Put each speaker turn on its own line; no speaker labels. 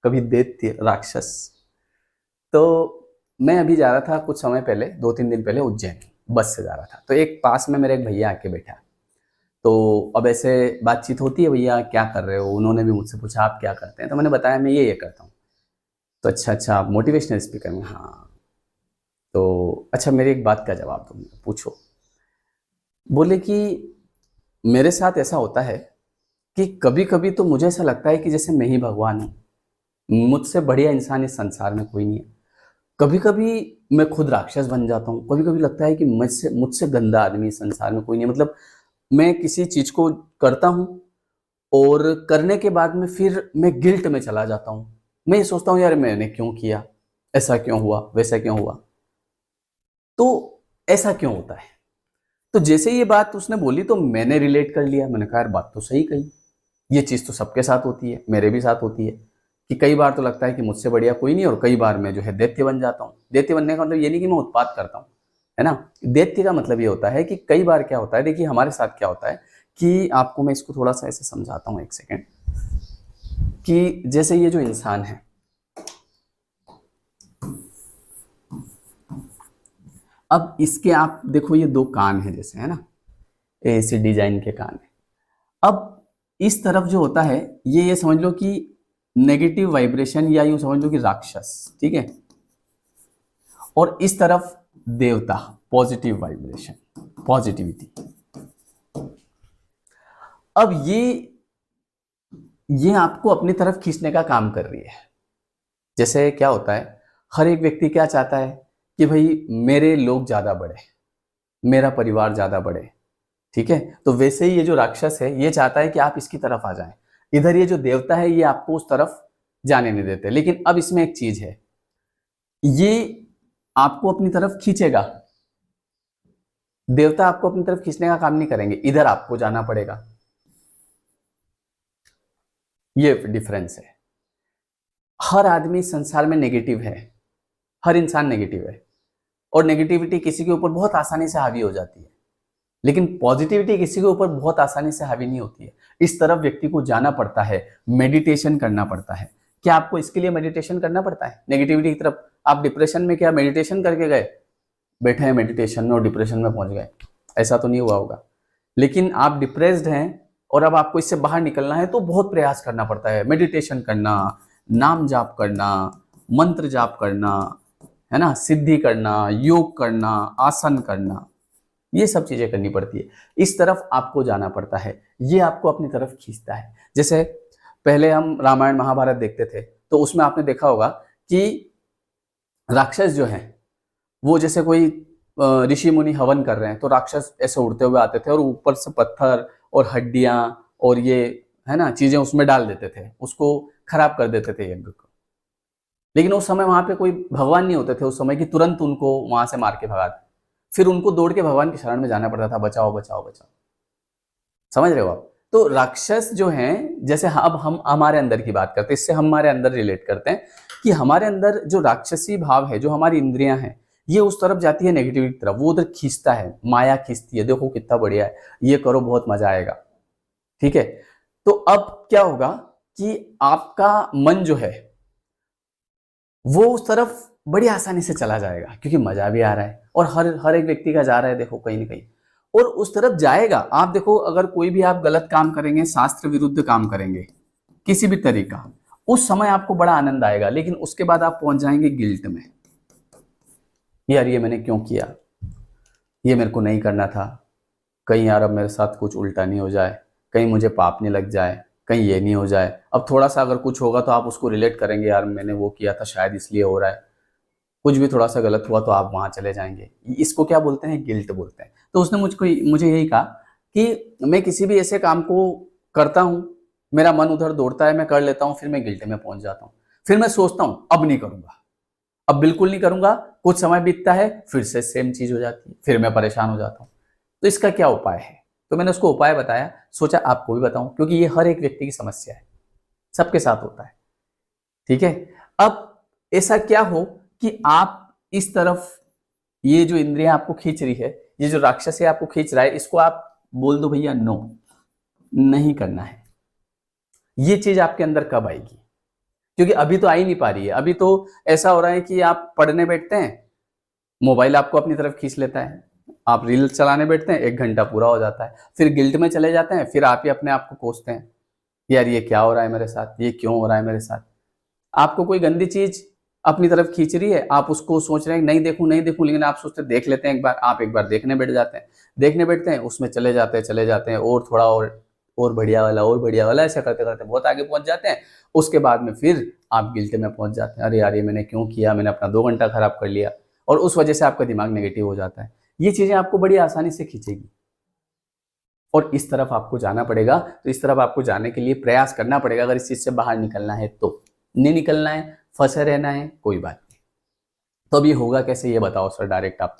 कभी दैत्य राक्षस। तो मैं अभी जा रहा था कुछ समय पहले, 2-3 दिन पहले उज्जैन, बस से जा रहा था। तो एक पास में मेरे एक भैया आके बैठा। तो अब ऐसे बातचीत होती है, भैया क्या कर रहे हो, उन्होंने भी मुझसे पूछा आप क्या करते हैं, तो मैंने बताया मैं ये करता हूँ। तो अच्छा अच्छा, आप मोटिवेशनल स्पीकर में? हाँ। तो अच्छा, मेरी एक बात का जवाब दो, पूछो। बोले कि मेरे साथ ऐसा होता है कि कभी कभी तो मुझे ऐसा लगता है कि जैसे मैं ही भगवान हूँ, मुझसे बढ़िया इंसान इस संसार में कोई नहीं है। कभी कभी मैं खुद राक्षस बन जाता हूँ, कभी कभी लगता है कि मुझसे मुझसे गंदा आदमी इस संसार में कोई नहीं है। मतलब मैं किसी चीज को करता हूँ और करने के बाद में फिर मैं गिल्ट में चला जाता हूँ। मैं ये सोचता हूँ यार मैंने क्यों किया, ऐसा क्यों हुआ, वैसा क्यों हुआ, तो ऐसा क्यों होता है। तो जैसे ये बात उसने बोली तो मैंने रिलेट कर लिया। मैंने कहा यार बात तो सही कही, ये चीज तो सबके साथ होती है, मेरे भी साथ होती है कि कई बार तो लगता है कि मुझसे बढ़िया कोई नहीं, और कई बार मैं जो है दैत्य बन जाता हूँ। दैत्य बनने का मतलब ये नहीं कि मैं उत्पात करता हूँ, है ना। दैत्य का मतलब ये होता है कि कई बार क्या होता है, देखिए हमारे साथ क्या होता है कि आपको मैं इसको थोड़ा सा ऐसे समझाता हूँ, एक सेकेंड। कि जैसे ये जो इंसान है, अब इसके आप देखो ये दो कान है जैसे, है ना, ऐसे डिजाइन के कान है। अब इस तरफ जो होता है ये समझ लो कि नेगेटिव वाइब्रेशन, या यूं समझ लो कि राक्षस, ठीक है। और इस तरफ देवता, पॉजिटिव वाइब्रेशन, पॉजिटिविटी। अब ये आपको अपनी तरफ खींचने का काम कर रही है। जैसे क्या होता है, हर एक व्यक्ति क्या चाहता है कि भाई मेरे लोग ज्यादा बढ़े, मेरा परिवार ज्यादा बढ़े, ठीक है। तो वैसे ही ये जो राक्षस है ये चाहता है कि आप इसकी तरफ आ जाएं। इधर ये जो देवता है ये आपको उस तरफ जाने नहीं देते। लेकिन अब इसमें एक चीज है, ये आपको अपनी तरफ खींचेगा, देवता आपको अपनी तरफ खींचने का काम नहीं करेंगे, इधर आपको जाना पड़ेगा। ये डिफरेंस है। हर आदमी संसार में नेगेटिव है, हर इंसान नेगेटिव है, और नेगेटिविटी किसी के ऊपर बहुत आसानी से हावी हो जाती है। लेकिन पॉजिटिविटी किसी के ऊपर बहुत आसानी से हावी नहीं होती है। इस तरफ व्यक्ति को जाना पड़ता है, मेडिटेशन करना पड़ता है। क्या आपको इसके लिए मेडिटेशन करना पड़ता है नेगेटिविटी की तरफ? आप डिप्रेशन में क्या मेडिटेशन करके गए, बैठे हैं मेडिटेशन में और डिप्रेशन में पहुंच गए? ऐसा तो नहीं हुआ होगा। लेकिन आप डिप्रेस्ड हैं और अब आपको इससे बाहर निकलना है तो बहुत प्रयास करना पड़ता है, मेडिटेशन करना, नाम जाप करना, मंत्र जाप करना, है ना, सिद्धि करना, योग करना, आसन करना, ये सब चीजें करनी पड़ती है। इस तरफ आपको जाना पड़ता है, ये आपको अपनी तरफ खींचता है। जैसे पहले हम रामायण महाभारत देखते थे तो उसमें आपने देखा होगा कि राक्षस जो हैं वो जैसे कोई ऋषि मुनि हवन कर रहे हैं तो राक्षस ऐसे उड़ते हुए आते थे और ऊपर से पत्थर और हड्डियां और ये, है ना, चीजें उसमें डाल देते थे, उसको खराब कर देते थे यज्ञ को। लेकिन उस समय वहां पे कोई भगवान नहीं होते थे उस समय, कि तुरंत उनको वहां से मार के भगाते। फिर उनको दौड़ के भगवान की शरण में जाना पड़ता था, बचाओ बचाओ बचाओ। समझ रहे हो आप? तो राक्षस जो हैं, जैसे अब हम हमारे अंदर की बात करते हैं, इससे हमारे अंदर रिलेट करते हैं कि हमारे अंदर जो राक्षसी भाव है, जो हमारी इंद्रियां हैं, ये उस तरफ जाती है नेगेटिविटी की तरफ, वो उधर खींचता है, माया खींचती है, देखो कितना बढ़िया है, ये करो बहुत मजा आएगा, ठीक है। तो अब क्या होगा कि आपका मन जो है वो उस तरफ बड़ी आसानी से चला जाएगा, क्योंकि मजा भी आ रहा है और हर हर एक व्यक्ति का जा रहा है, देखो कहीं ना कहीं, और उस तरफ जाएगा। आप देखो अगर कोई भी आप गलत काम करेंगे, शास्त्र विरुद्ध काम करेंगे किसी भी तरीका, उस समय आपको बड़ा आनंद आएगा, लेकिन उसके बाद आप पहुंच जाएंगे गिल्ट में, यार ये मैंने क्यों किया, ये मेरे को नहीं करना था, कहीं यार अब मेरे साथ कुछ उल्टा नहीं हो जाए, कहीं मुझे पाप नहीं लग जाए, कहीं ये नहीं हो जाए। अब थोड़ा सा अगर कुछ होगा तो आप उसको रिलेट करेंगे, यार मैंने वो किया था शायद इसलिए हो रहा है, कुछ भी थोड़ा सा गलत हुआ तो आप वहां चले जाएंगे। इसको क्या बोलते हैं, गिल्ट बोलते हैं। तो उसने मुझे यही कहा कि मैं किसी भी ऐसे काम को करता हूं, मेरा मन उधर दौड़ता है, मैं कर लेता हूं, फिर मैं गिल्ट में पहुंच जाता हूं। फिर मैं सोचता हूं अब नहीं करूंगा, अब बिल्कुल नहीं करूंगा। कुछ समय बीतता है, फिर से सेम चीज हो जाती है, फिर मैं परेशान हो जाता हूं। तो इसका क्या उपाय है? तो मैंने उसको उपाय बताया, सोचा आपको भी बताऊं, क्योंकि ये हर एक व्यक्ति की समस्या है, सबके साथ होता है, ठीक है। अब ऐसा क्या हो कि आप इस तरफ, ये जो इंद्रियां आपको खींच रही है, ये जो राक्षस है आपको खींच रहा है, इसको आप बोल दो भैया नो, नहीं करना है। ये चीज आपके अंदर कब आएगी? क्योंकि अभी तो आ ही नहीं पा रही है। अभी तो ऐसा हो रहा है कि आप पढ़ने बैठते हैं, मोबाइल आपको अपनी तरफ खींच लेता है, आप रील चलाने बैठते हैं, 1 घंटा पूरा हो जाता है, फिर गिल्ट में चले जाते हैं, फिर आप ही अपने आप को कोसते हैं, यार ये क्या हो रहा है मेरे साथ, ये क्यों हो रहा है मेरे साथ। आपको कोई गंदी चीज अपनी तरफ खींच रही है, आप उसको सोच रहे हैं नहीं देखूं नहीं देखूं, लेकिन आप सोचते हैं देख लेते हैं एक बार, आप एक बार देखने बैठ जाते हैं, देखने बैठते हैं, उसमें चले जाते हैं और थोड़ा और बढ़िया वाला ऐसा करते करते बहुत आगे पहुंच जाते हैं। उसके बाद में फिर आप गिल्ट में पहुंच जाते हैं, अरे यार ये मैंने क्यों किया, मैंने अपना 2 घंटा खराब कर लिया, और उस वजह से आपका दिमाग नेगेटिव हो जाता है। ये चीजें आपको बड़ी आसानी से खींचेगी और इस तरफ आपको जाना पड़ेगा। तो इस तरफ आपको जाने के लिए प्रयास करना पड़ेगा, अगर इस चीज से बाहर निकलना है तो। नहीं निकलना है, फंसे रहना है, कोई बात नहीं। तो अब ये होगा कैसे, ये बताओ सर डायरेक्ट आप।